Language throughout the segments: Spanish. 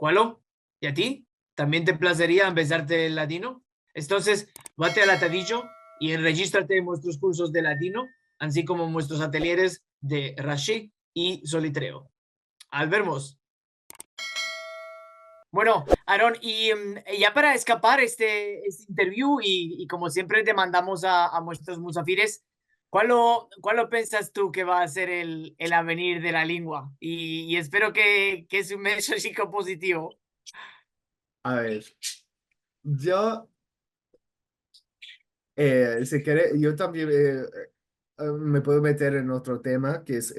¿Cuál? ¿Y a ti? ¿También te placería empezarte el latino? Entonces, vate al Atadillo y enregístrate en nuestros cursos de latino, así como en nuestros ateliers de Rashi y Solitreo. Al vermos. Bueno, Aaron, y ya para escapar este interview y como siempre te mandamos a nuestros musafires, ¿cuál lo piensas tú que va a ser el avenir de la lengua? Y espero que es un mensaje positivo. A ver, yo, si quiere, yo también me puedo meter en otro tema, que es,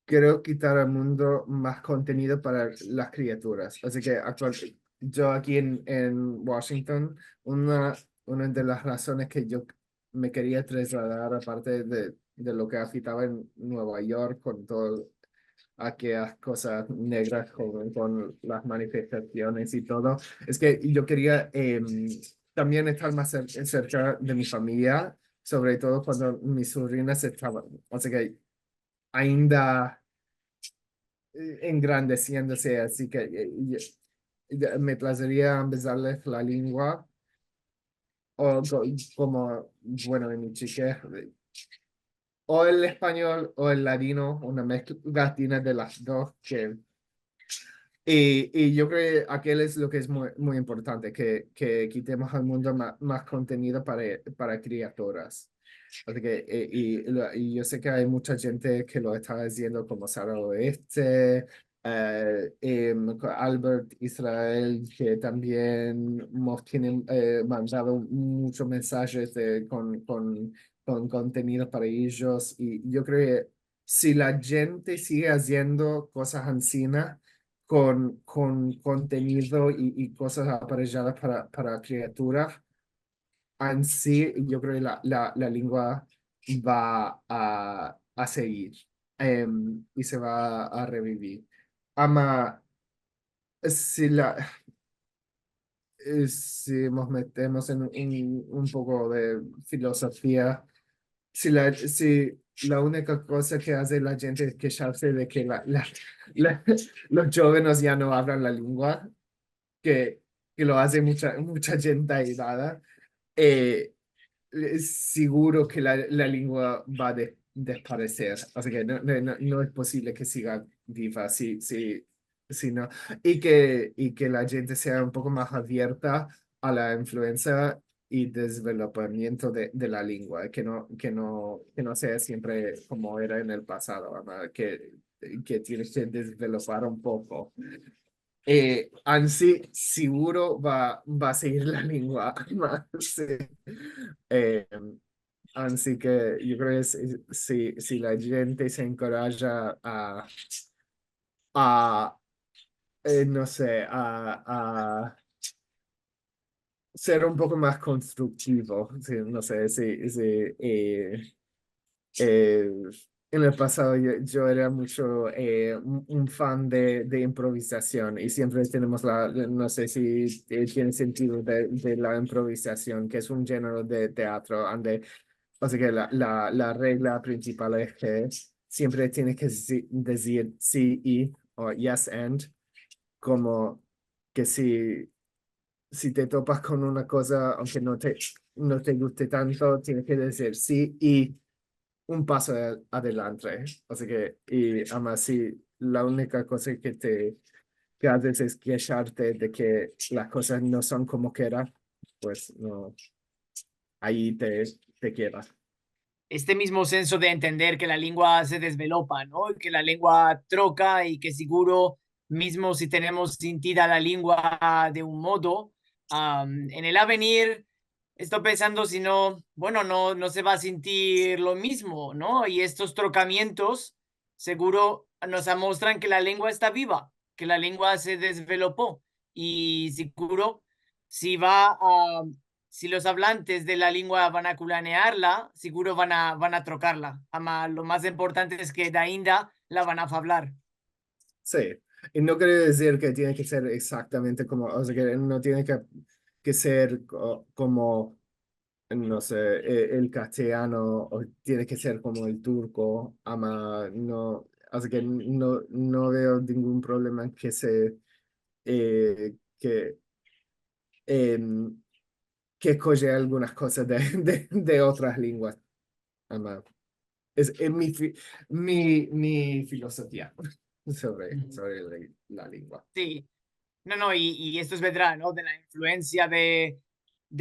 quiero quitar al mundo más contenido para las criaturas. Así que actualmente, yo aquí en Washington, una de las razones que yo me quería trasladar, aparte de lo que afectaba en Nueva York con todo aquellas cosas negras con las manifestaciones y todo. Es que yo quería también estar más cerca de mi familia, sobre todo cuando mis sobrinas estaban, así que ainda engrandeciéndose, así que me placería empezarles la lengua o como, bueno, en mi chique, o el español o el latino, una mezcla latina de las dos que y yo creo que aquel es lo que es muy importante, que quitemos al mundo más contenido para criaturas. Así que, y yo sé que hay mucha gente que lo está haciendo como Sara Oeste, Albert Israel, que también nos tienen mandado muchos mensajes con contenido para ellos. Y yo creo que si la gente sigue haciendo cosas ancinas, con contenido y cosas aparejadas para criaturas, en sí, yo creo que la lengua va a seguir y se va a revivir. Ama, si, si nos metemos en un poco de filosofía, si la única cosa que hace la gente es quejarse de que la- los jóvenes ya no hablan la lengua, que, que lo hace mucha gente aislada, eh, es seguro que la lengua va a desaparecer. Así que no es posible que siga viva si no. Y que la gente sea un poco más abierta a la influencia y desarrollamiento de la lengua, que no sea siempre como era en el pasado, ¿verdad? Que tienes que desarrollar un poco. Ansi seguro va a seguir la lengua más. Sí. Eh, Así que yo creo que si la gente se encoraja a no sé, a ser un poco más constructivo. Sí, no sé, eh, en el pasado yo era mucho un fan de improvisación y siempre tenemos no sé si tiene sentido de la improvisación, que es un género de teatro donde, así que la regla principal es que siempre tienes que decir sí y o yes and, como que si te topas con una cosa, aunque no te guste tanto, tienes que decir sí y un paso adelante. Así que, y además, si la única cosa que haces es quejarte de que las cosas no son como quieras, pues no, ahí te quedas. Este mismo senso de entender que la lengua se desvelopa, ¿no? Que la lengua troca y que seguro, mismo si tenemos sentida la lengua de un modo, en el avenir, estoy pensando si no, bueno, no se va a sentir lo mismo, ¿no? Y estos trocamientos seguro nos muestran que la lengua está viva, que la lengua se desvelopó y seguro si va a si los hablantes de la lengua van a culanearla, seguro van a trocarla. Ama, lo más importante es que de ainda la van a hablar. Sí, y no quiere decir que tiene que ser exactamente como, o sea, que no tiene que ser como, no sé, el castellano, o tiene que ser como el turco, ama, no, así que no veo ningún problema en que que, em, que coge algunas cosas de otras lenguas. Ama, es mi filosofía Ujú. sobre la lengua. Sí, no, no, y esto es verdad, ¿no? De la influencia de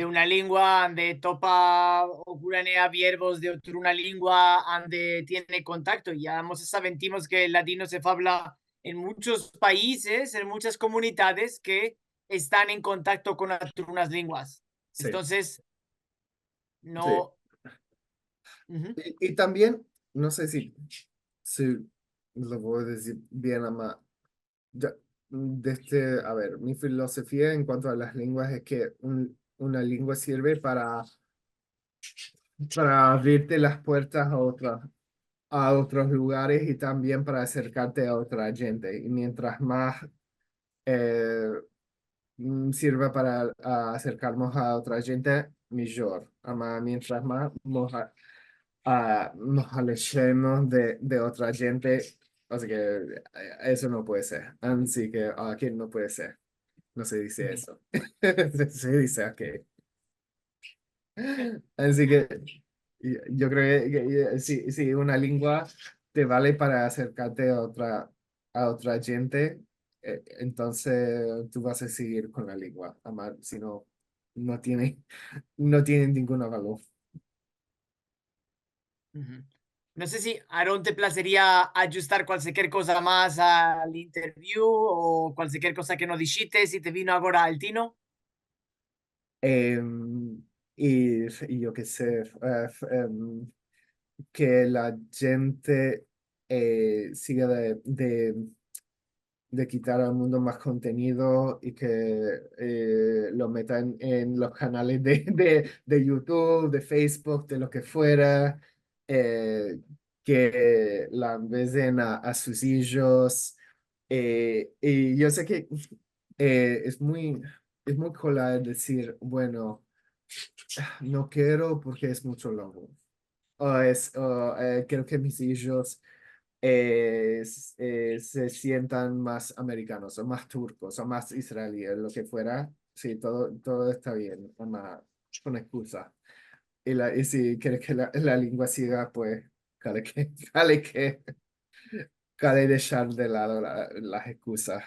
una lengua donde topa o curanea verbos de otra una lengua donde tiene contacto. Ya hemos sentimos que el latino se habla en muchos países, en muchas comunidades que están en contacto con otras lenguas. Sí, Entonces, sí. no. Ujú, Y también, no sé si lo voy a decir bien, ama. Ya, a ver, mi filosofía en cuanto a las lenguas es que una lengua sirve para abrirte las puertas a otros lugares y también para acercarte a otra gente. Y mientras más eh, sirva para acercarnos a otra gente, mejor. Mientras más nos alejemos de otra gente, así que eso no puede ser. Así que aquí no puede ser. No se dice ujú. eso. Se dice aquí. Así que yo creo que si una lengua te vale para acercarte a otra gente, entonces tú vas a seguir con la lengua. Amar, si no, no tiene ningún valor. Ujú. No sé si, Aaron, te placería ajustar cualquier cosa más al interview o cualquier cosa que no dijiste si te vino ahora al tino. Em, y yo qué sé, que la gente siga de quitar al mundo más contenido y que lo metan en los canales de YouTube, de Facebook, de lo que fuera, eh, que la besen a sus hijos. Y yo sé que es muy cool decir, bueno, no quiero porque es mucho lobo. Quiero que mis hijos se sientan más americanos o más turcos o más israelíes, lo que fuera. Sí, todo está bien, ama, con excusa. Y si quieres que la lengua siga, pues, cada que, cada que, cada dejar de lado las excusas.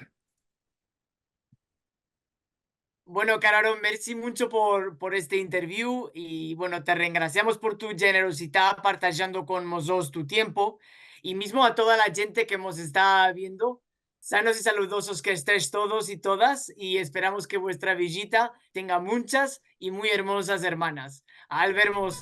Bueno, Carol, merci mucho por este interview y bueno, te regraciamos por tu generosidad partajando con nosotros tu tiempo y mismo a toda la gente que nos está viendo. Sanos y saludosos que estéis todos y todas y esperamos que vuestra visita tenga muchas y muy hermosas hermanas. Al vernos.